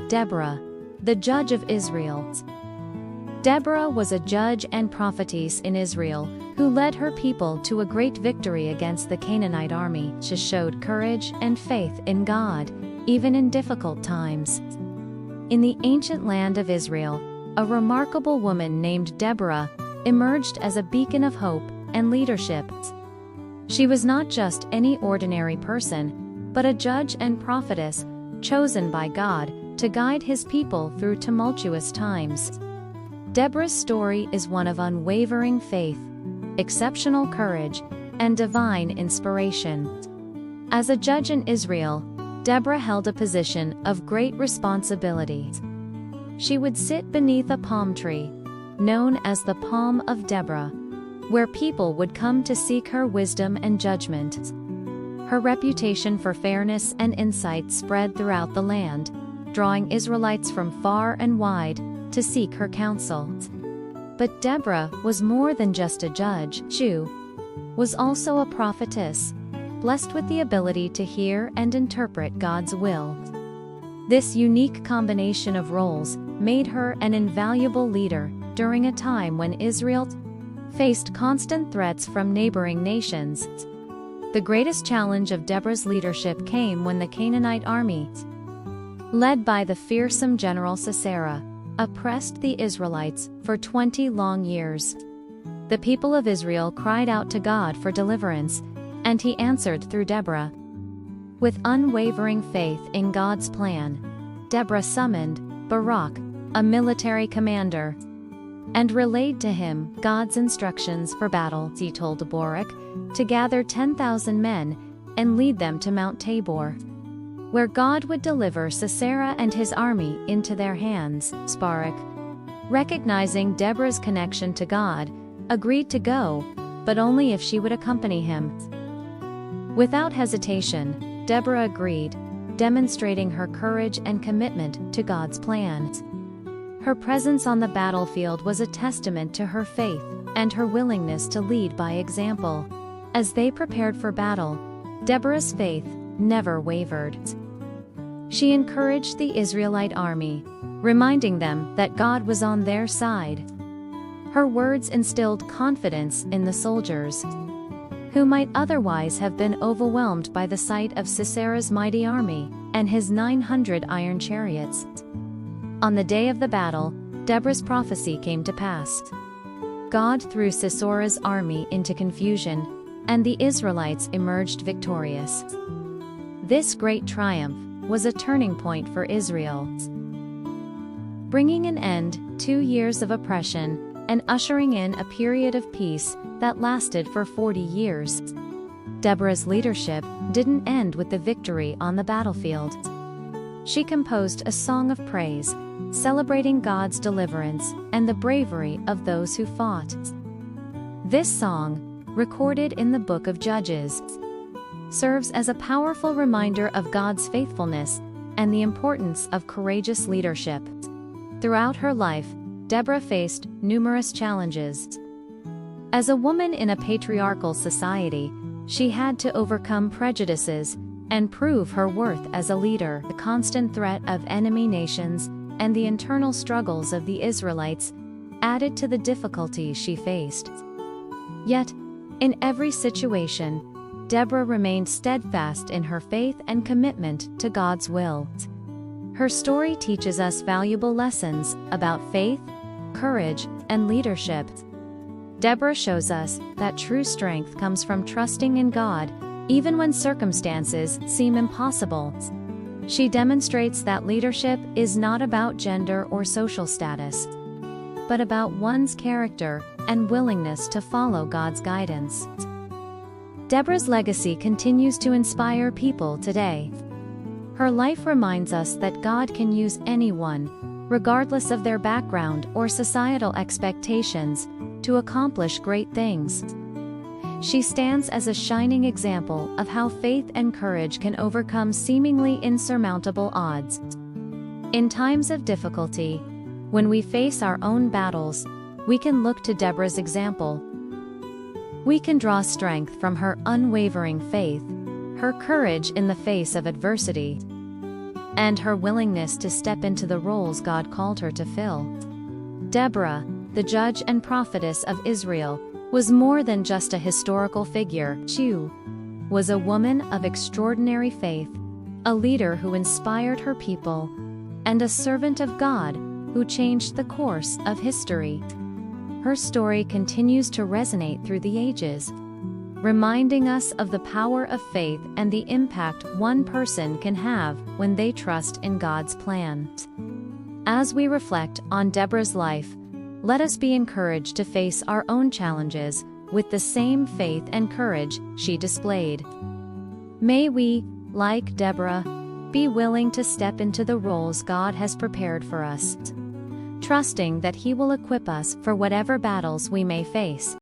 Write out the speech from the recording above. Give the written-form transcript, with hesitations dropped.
Deborah, the judge of Israel. Deborah was a judge and prophetess in Israel, who led her people to a great victory against the Canaanite army. She showed courage and faith in God, even in difficult times. In the ancient land of Israel, a remarkable woman named Deborah emerged as a beacon of hope and leadership. She was not just any ordinary person, but a judge and prophetess, chosen by God to guide his people through tumultuous times. Deborah's story is one of unwavering faith, exceptional courage, and divine inspiration. As a judge in Israel, Deborah held a position of great responsibility. She would sit beneath a palm tree, known as the Palm of Deborah, where people would come to seek her wisdom and judgment. Her reputation for fairness and insight spread throughout the land, drawing Israelites from far and wide to seek her counsel. But Deborah was more than just a judge. She was also a prophetess, blessed with the ability to hear and interpret God's will. This unique combination of roles made her an invaluable leader during a time when Israel faced constant threats from neighboring nations. The greatest challenge of Deborah's leadership came when the Canaanite army, led by the fearsome general Sisera, oppressed the Israelites for 20 long years. The people of Israel cried out to God for deliverance, and he answered through Deborah. With unwavering faith in God's plan, Deborah summoned Barak, a military commander, and relayed to him God's instructions for battle. He told Barak to gather 10,000 men and lead them to Mount Tabor, where God would deliver Sisera and his army into their hands. Barak, recognizing Deborah's connection to God, agreed to go, but only if she would accompany him. Without hesitation, Deborah agreed, demonstrating her courage and commitment to God's plans. Her presence on the battlefield was a testament to her faith and her willingness to lead by example. As they prepared for battle, Deborah's faith never wavered. She encouraged the Israelite army, reminding them that God was on their side. Her words instilled confidence in the soldiers, who might otherwise have been overwhelmed by the sight of Sisera's mighty army and his 900 iron chariots. On the day of the battle, Deborah's prophecy came to pass. God threw Sisera's army into confusion, and the Israelites emerged victorious. This great triumph was a turning point for Israel, bringing an end to 2 years of oppression and ushering in a period of peace that lasted for 40 years. Deborah's leadership didn't end with the victory on the battlefield. She composed a song of praise, celebrating God's deliverance and the bravery of those who fought. This song, recorded in the Book of Judges, serves as a powerful reminder of God's faithfulness and the importance of courageous leadership. Throughout her life, Deborah faced numerous challenges. As a woman in a patriarchal society, she had to overcome prejudices and prove her worth as a leader. The constant threat of enemy nations and the internal struggles of the Israelites added to the difficulties she faced. Yet, in every situation, Deborah remained steadfast in her faith and commitment to God's will. Her story teaches us valuable lessons about faith, courage, and leadership. Deborah shows us that true strength comes from trusting in God, even when circumstances seem impossible. She demonstrates that leadership is not about gender or social status, but about one's character and willingness to follow God's guidance. Deborah's legacy continues to inspire people today. Her life reminds us that God can use anyone, regardless of their background or societal expectations, to accomplish great things. She stands as a shining example of how faith and courage can overcome seemingly insurmountable odds. In times of difficulty, when we face our own battles, we can look to Deborah's example. We can draw strength from her unwavering faith, her courage in the face of adversity, and her willingness to step into the roles God called her to fill. Deborah, the judge and prophetess of Israel, was more than just a historical figure. She was a woman of extraordinary faith, a leader who inspired her people, and a servant of God who changed the course of history. Her story continues to resonate through the ages, reminding us of the power of faith and the impact one person can have when they trust in God's plan. As we reflect on Deborah's life, let us be encouraged to face our own challenges with the same faith and courage she displayed. May we, like Deborah, be willing to step into the roles God has prepared for us, trusting that He will equip us for whatever battles we may face.